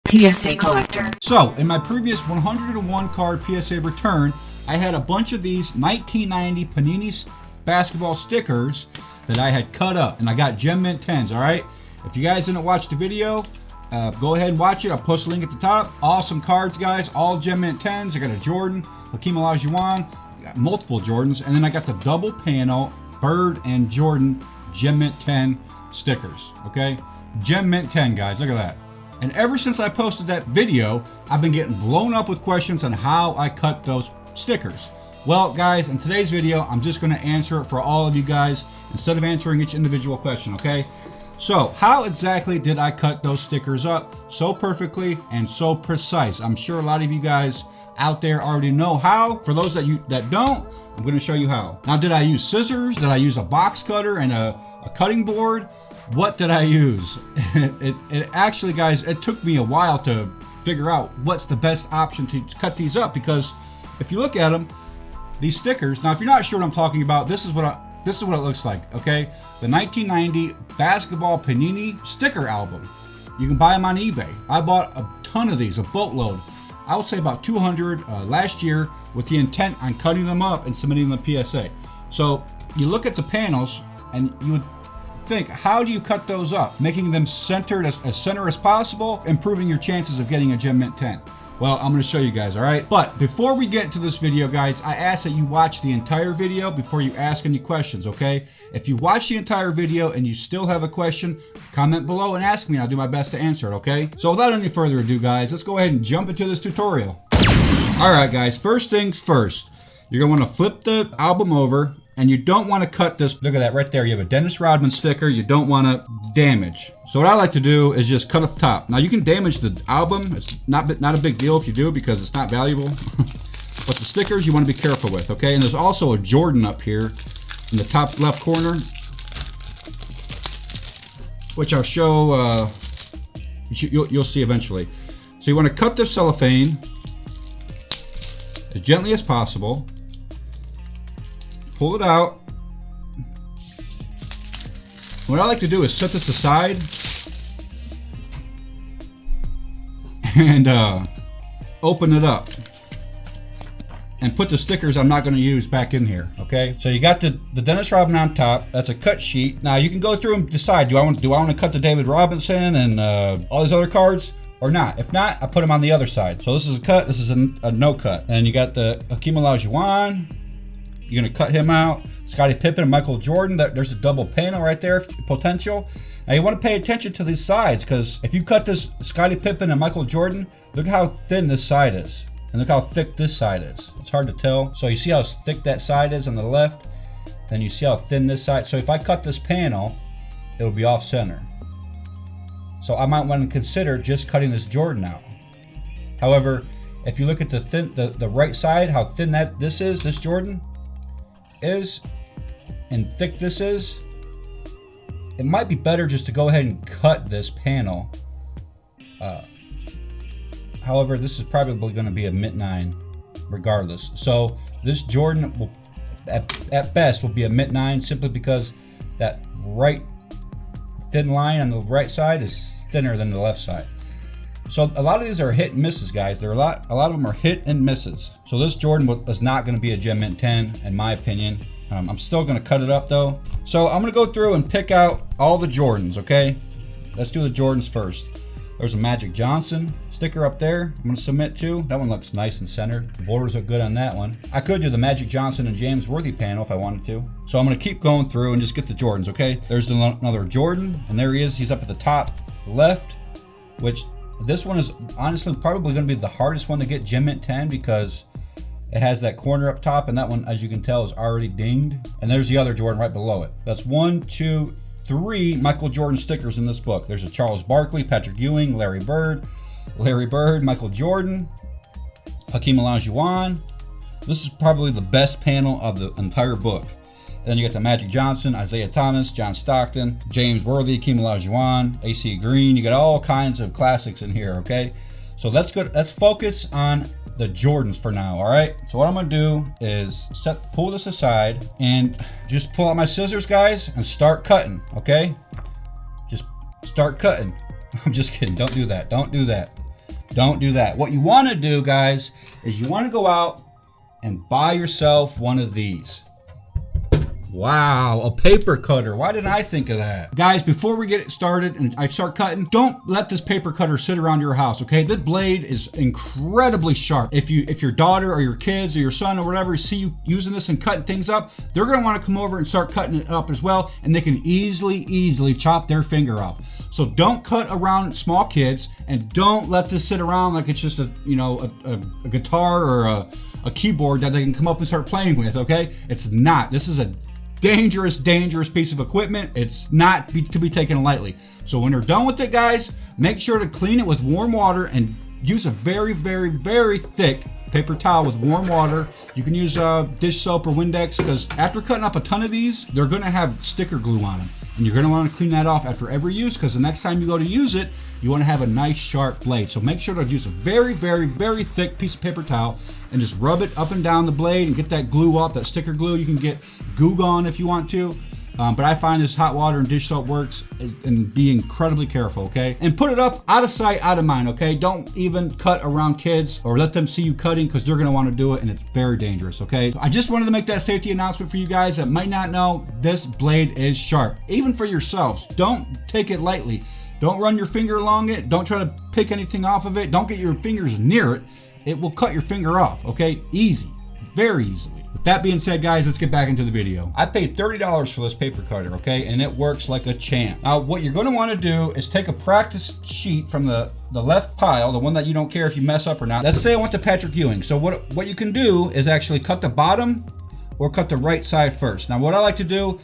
PSA collector. So, in my previous 101 card PSA return, I had a bunch of these 1990 Panini Basketball Stickers that I had cut up, and I got Gem Mint 10s, alright? If you guys didn't watch the video, go ahead and watch it. I'll post a link at the top. Awesome cards, guys. All Gem Mint 10s. I got a Jordan, Hakeem Olajuwon, I got multiple Jordans, and then I got the double panel Bird and Jordan Gem Mint 10 stickers, okay? Gem Mint 10, guys. Look at that. And ever since I posted that video, I've been getting blown up with questions on how I cut those stickers. Well, guys, in today's video, I'm just going to answer it for all of you guys instead of answering each individual question, okay? So, how exactly did I cut those stickers up so perfectly and so precise? I'm sure a lot of you guys out there already know how. For those that don't, I'm going to show you how. Now, did I use scissors? Did I use a box cutter and a cutting board? What did I use? It actually, guys, it took me a while to figure out what's the best option to cut these up, because if you look at them, these stickers, now if you're not sure what I'm talking about, this is what it looks like, okay? The 1990 Basketball Panini sticker album. You can buy them on eBay. I bought a ton of these, a boatload. I would say about 200 last year, with the intent on cutting them up and submitting them to PSA. So you look at the panels and you would think, how do you cut those up? Making them centered as center as possible, improving your chances of getting a Gem Mint 10. Well, I'm going to show you guys, all right? But before we get to this video, guys, I ask that you watch the entire video before you ask any questions, okay? If you watch the entire video and you still have a question, comment below and ask me, and I'll do my best to answer it, okay? So without any further ado, guys, let's go ahead and jump into this tutorial. All right, guys, first things first. You're going to want to flip the album over, and you don't want to cut this. Look at that right there. You have a Dennis Rodman sticker. You don't want to damage. So what I like to do is just cut up top. Now you can damage the album. It's not a big deal if you do, because it's not valuable. But the stickers you want to be careful with, okay? And there's also a Jordan up here in the top left corner, which I'll show, you'll see eventually. So you want to cut the cellophane as gently as possible. Pull it out. What I like to do is set this aside and open it up and put the stickers I'm not going to use back in here, okay? So you got the Dennis Rodman on top. That's a cut sheet. Now you can go through and decide, do I want to cut the David Robinson and all these other cards or not? If not, I put them on the other side. So this is a cut, this is a no cut. And you got the Hakeem Olajuwon. You're going to cut him out. Scottie Pippen and Michael Jordan. There's a double panel right there, potential. Now you want to pay attention to these sides, because if you cut this Scottie Pippen and Michael Jordan, look how thin this side is. And look how thick this side is. It's hard to tell. So you see how thick that side is on the left? Then you see how thin this side. So if I cut this panel, it'll be off center. So I might want to consider just cutting this Jordan out. However, if you look at the right side, how thin this Jordan is and thick this is, it might be better just to go ahead and cut this panel. However, this is probably going to be a Mint 9 regardless. So this Jordan will at best will be a Mint 9, simply because that right thin line on the right side is thinner than the left side. So a lot of these are hit and misses, guys. A lot of them are hit and misses. So this Jordan was not going to be a Gem Mint 10, in my opinion. I'm still going to cut it up though. So I'm going to go through and pick out all the Jordans, okay? Let's do the Jordans first. There's a Magic Johnson sticker up there I'm going to submit to. That one looks nice and centered. The borders look good on that one. I could do the Magic Johnson and James Worthy panel if I wanted to. So I'm going to keep going through and just get the Jordans, okay? There's another Jordan, and there he is. He's up at the top left, which this one is honestly probably going to be the hardest one to get Gem Mint 10, because it has that corner up top, and that one, as you can tell, is already dinged. And there's the other Jordan right below it. That's 1, 2, 3 Michael Jordan stickers in this book. There's a Charles Barkley, Patrick Ewing, Larry Bird, Michael Jordan, Hakeem Olajuwon. This is probably the best panel of the entire book. And then you got the Magic Johnson, Isaiah Thomas, John Stockton, James Worthy, Hakeem Olajuwon, AC Green. You got all kinds of classics in here, okay? So that's good. Let's focus on the Jordans for now, all right? So what I'm gonna do is pull this aside and just pull out my scissors, guys, and start cutting, okay? Just start cutting. I'm just kidding, don't do that, don't do that. Don't do that. What you want to do, guys, is you want to go out and buy yourself one of these. Wow, a paper cutter. Why didn't I think of that? Guys, before we get it started and I start cutting, don't let this paper cutter sit around your house, okay? This blade is incredibly sharp. If your daughter or your kids or your son or whatever see you using this and cutting things up, they're gonna wanna come over and start cutting it up as well, and they can easily chop their finger off. So don't cut around small kids, and don't let this sit around like it's just a guitar or a keyboard that they can come up and start playing with, okay? It's not. This is a dangerous piece of equipment. It's not to be taken lightly. So when you're done with it, guys, make sure to clean it with warm water and use a very thick paper towel with warm water. You can use dish soap or Windex, because after cutting up a ton of these, they're gonna have sticker glue on them. And you're gonna wanna clean that off after every use, because the next time you go to use it, you wanna have a nice sharp blade. So make sure to use a very thick piece of paper towel and just rub it up and down the blade and get that glue off, that sticker glue. You can get Goo Gone if you want to. But I find this hot water and dish soap works, and be incredibly careful, okay? And put it up out of sight, out of mind, okay? Don't even cut around kids or let them see you cutting, because they're gonna wanna do it, and it's very dangerous, okay? So I just wanted to make that safety announcement for you guys that might not know. This blade is sharp, even for yourselves. Don't take it lightly. Don't run your finger along it. Don't try to pick anything off of it. Don't get your fingers near it. It will cut your finger off, okay? Easy, very easily. With that being said, guys, let's get back into the video. I paid $30 for this paper cutter, okay? And it works like a champ. Now, what you're gonna wanna do is take a practice sheet from the left pile, the one that you don't care if you mess up or not. Let's say I want the Patrick Ewing. So what you can do is actually cut the bottom or cut the right side first. Now, what I like to do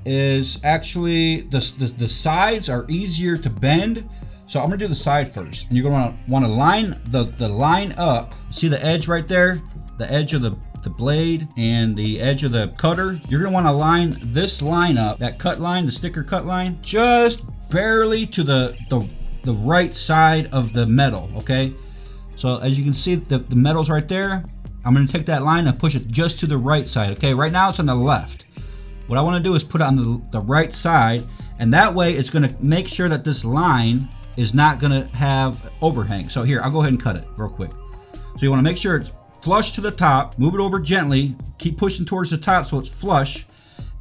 is actually, the sides are easier to bend. So I'm gonna do the side first. And you're gonna wanna line the line up. See the edge right there? The edge of the blade and the edge of the cutter. You're gonna wanna line this line up, that cut line, the sticker cut line, just barely to the right side of the metal, okay? So as you can see, the metal's right there. I'm gonna take that line and push it just to the right side, okay? Right now it's on the left. What I wanna do is put it on the right side, and that way it's gonna make sure that this line is not gonna have overhang. So here, I'll go ahead and cut it real quick. So you wanna make sure it's flush to the top, move it over gently, keep pushing towards the top so it's flush,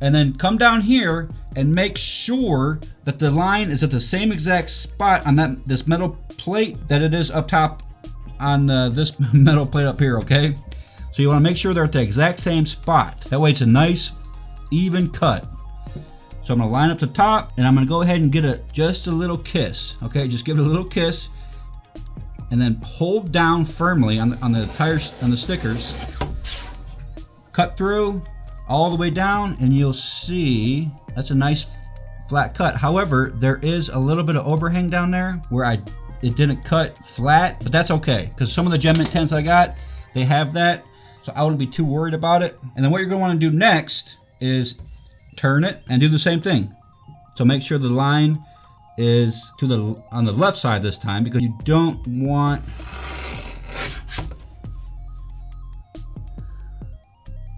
and then come down here and make sure that the line is at the same exact spot on this metal plate that it is up top on this metal plate up here, okay? So you wanna make sure they're at the exact same spot. That way it's a nice, even cut. So I'm gonna line up the top, and I'm gonna go ahead and get just a little kiss, okay? Just give it a little kiss, and then hold down firmly on the stickers. Cut through all the way down, and you'll see that's a nice flat cut. However, there is a little bit of overhang down there where it didn't cut flat, but that's okay, because some of the Gem Mint 10s I got, they have that, so I wouldn't be too worried about it. And then what you're gonna wanna do next is turn it and do the same thing. So make sure the line is on the left side this time, because you don't want,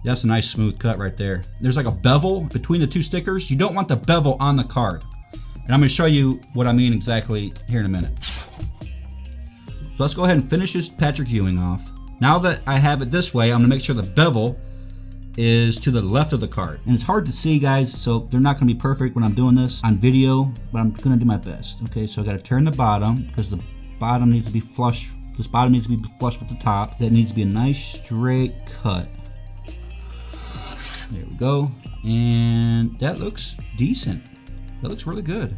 that's a nice smooth cut right there. There's like a bevel between the two stickers. You don't want the bevel on the card. And I'm gonna show you what I mean exactly here in a minute. So let's go ahead and finish this Patrick Ewing off. Now that I have it this way, I'm gonna make sure the bevel is to the left of the card. And it's hard to see, guys, so they're not gonna be perfect when I'm doing this on video, but I'm gonna do my best. Okay, so I gotta turn the bottom, because the bottom needs to be flush. This bottom needs to be flush with the top. That needs to be a nice straight cut. There we go. And that looks decent. That looks really good,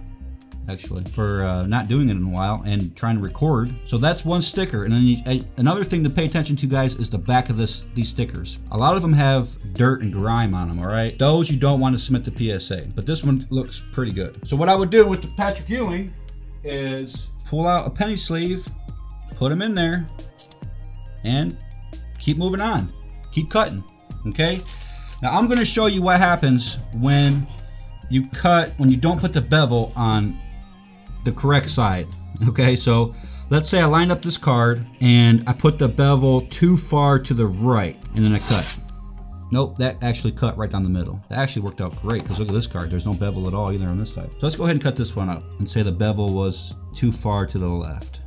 actually, for not doing it in a while and trying to record. So that's one sticker. And then another thing to pay attention to, guys, is the back of these stickers. A lot of them have dirt and grime on them, all right? Those you don't want to submit to PSA, but this one looks pretty good. So what I would do with the Patrick Ewing is pull out a penny sleeve, put them in there, and keep moving on. Keep cutting, okay? Now I'm gonna show you what happens when you don't put the bevel on the correct side. Okay, so let's say I lined up this card and I put the bevel too far to the right, and then I cut. Nope, that actually cut right down the middle. That actually worked out great, because look at this card, there's no bevel at all either on this side. So let's go ahead and cut this one up and say the bevel was too far to the left.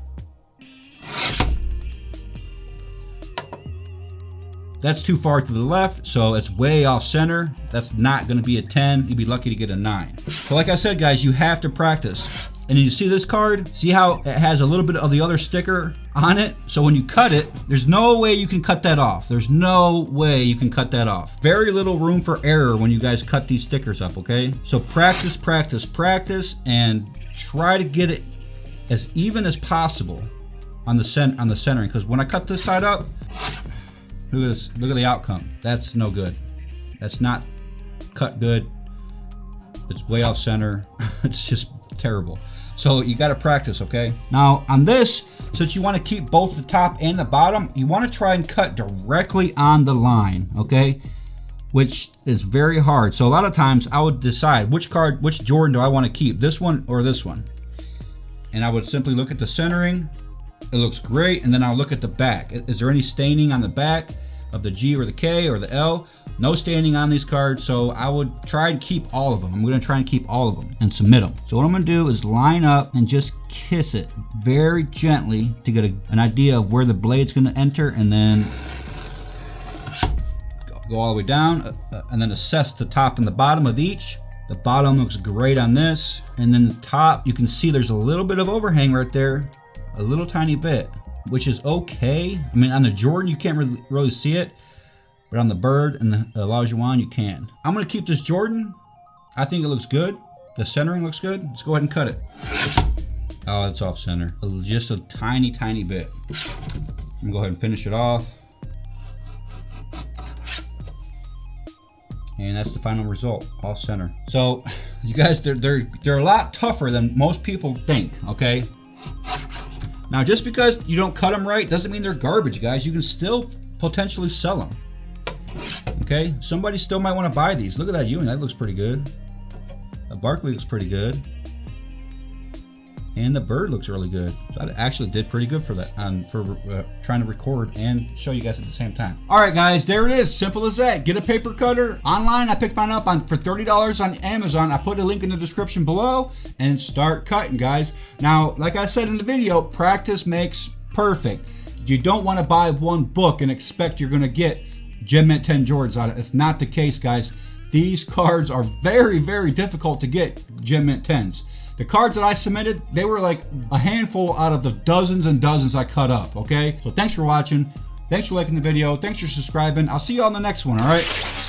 That's too far to the left, so it's way off center. That's not gonna be a 10. You'd be lucky to get a 9. So like I said, guys, you have to practice. And you see this card? See how it has a little bit of the other sticker on it? So when you cut it, there's no way you can cut that off. There's no way you can cut that off. Very little room for error when you guys cut these stickers up, okay? So practice, practice, practice, and try to get it as even as possible on the centering. Because when I cut this side up, look at this. Look at the outcome. That's no good. That's not cut good. It's way off center. It's just terrible. So you got to practice, okay? Now on this, since you want to keep both the top and the bottom, you want to try and cut directly on the line, okay? Which is very hard. So a lot of times I would decide which Jordan do I want to keep, this one or this one? And I would simply look at the centering. It looks great. And then I'll look at the back. Is there any staining on the back of the G or the K or the L? No staining on these cards, so I would try and keep all of them. I'm gonna try and keep all of them and submit them. So what I'm gonna do is line up and just kiss it very gently to get an idea of where the blade's gonna enter, and then go all the way down, and then assess the top and the bottom of each. The bottom looks great on this, and then the top, you can see there's a little bit of overhang right there, a little tiny bit, which is okay. I mean, on the Jordan, you can't really see it, but on the Bird and the Olajuwon, you can. I'm gonna keep this Jordan. I think it looks good. The centering looks good. Let's go ahead and cut it. Oh, it's off center. Just a tiny, tiny bit. I'm gonna go ahead and finish it off. And that's the final result, off center. So, you guys, they're a lot tougher than most people think, okay? Now, just because you don't cut them right doesn't mean they're garbage, guys. You can still potentially sell them. Okay, somebody still might want to buy these. Look at that Ewing, that looks pretty good. The Barkley looks pretty good. And the Bird looks really good. So I actually did pretty good for that, for trying to record and show you guys at the same time. All right, guys, there it is. Simple as that. Get a paper cutter online. I picked mine up for $30 on Amazon. I put a link in the description below and start cutting, guys. Now, like I said in the video, practice makes perfect. You don't want to buy one book and expect you're going to get Gem Mint 10 Jordans on it. It's not the case, guys. These cards are very, very difficult to get Gem Mint 10s. The cards that I submitted, they were like a handful out of the dozens and dozens I cut up, okay? So thanks for watching. Thanks for liking the video. Thanks for subscribing. I'll see you on the next one, all right?